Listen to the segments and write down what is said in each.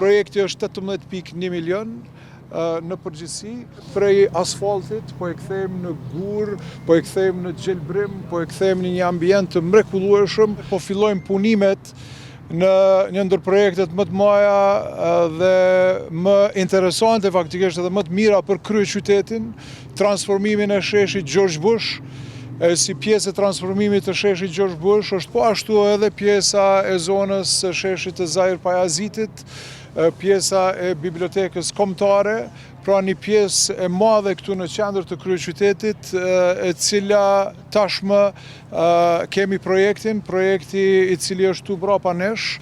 Projekti është 18.1 milion në përgjithësi, prej asfaltit, po e kthejmë në gur, po e kthejmë në gjelbrim, po e kthejmë në një ambient të mrekullueshëm, po fillojmë punimet në një ndër projektet më të mëdha dhe më interesante faktikisht edhe më të mira për kryeqytetin, transformimin e sheshit George Bush. Si pjesë e transformimit të sheshit George Bush është po ashtu edhe pjesa e zonës së sheshit të Zahir Pajazitit, pjesa e bibliotekës kombëtare, pra një pjesë e madhe këtu në qendër të kryeqytetit, e cila tashmë kemi projekti i cili është tu brapa nesh.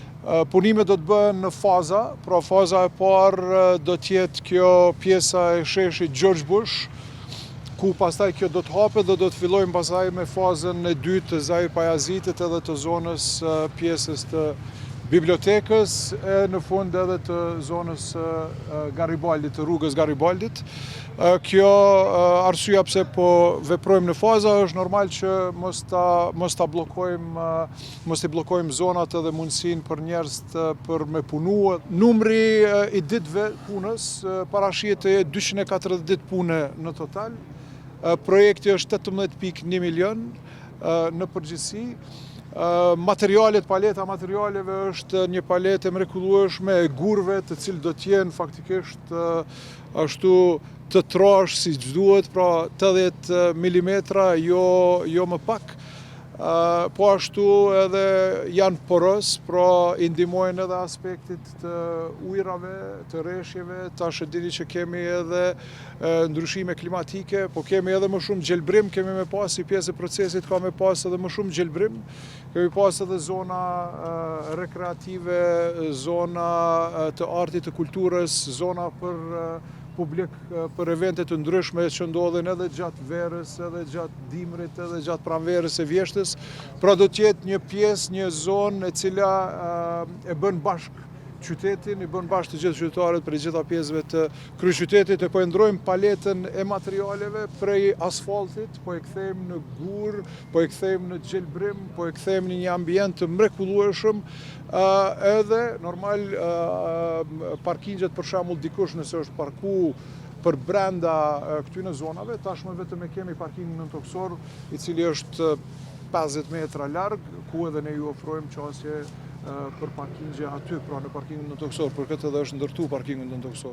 Punimet do të bëhen në faza, pra faza e parë do të jetë kjo pjesa e sheshit George Bush, ku pastaj kjo do të hapet dhe do të fillojmë pastaj me fazën e dytë të Zahir Pajazitit edhe të zonës pjesës të bibliotekës e në fund edhe të zonës Garibaldit, të rrugës Garibaldit. Kjo arsyeja pse po veprojmë në faza është normal që mos ta bllokojmë, mos i bllokojmë zonat edhe mundësinë për njerëz për me punu. Numri i ditëve punës parashihet të jetë 240 ditë pune në total. Projekti është 18.1 milion në përgjithësi. Paleta materialeve është një paletë e mrekullueshme e gurve, të cilë do të jenë faktikisht ashtu të trash si duhet, pra 80 mm, jo më pak. Po ashtu edhe janë porës, pra i ndihmojnë edhe aspektit të ujrave, të rreshjeve. Tash e dini që kemi edhe ndryshime klimatike, po kemi edhe më shumë gjelbrim, kemi me pas si pjesë e procesit ka me pas edhe më shumë gjelbrim. Kemi pas edhe zona rekreative, zona të artit, të kulturës, zona për publik, për evente të ndryshme që ndodhen edhe gjatë verës, edhe gjatë dimrit, edhe gjatë pranverës e vjeshtës. Pra do të jetë një pjesë, një zonë e cila e bën bashkë qytetin, i bën bashkë të gjithë qytetarët për gjitha pjesëve të kryeqytetit, e po e ndrojmë paletën e materialeve prej asfaltit, po e kthejmë në gur, po e kthejmë në gjelbrim, po e kthejmë në një ambient të mrekullueshëm, edhe normal parkingjet për shembull dikush nëse është parku për brenda këtyre zonave, tashmë vetëm e kemi parkingin nën toksor, i cili është 50 metra larg, ku edhe ne ju ofrojmë qasje për parkingje aty, pra në parkingin nën toksor, për këtë edhe është ndërtu parkingun nën toksor.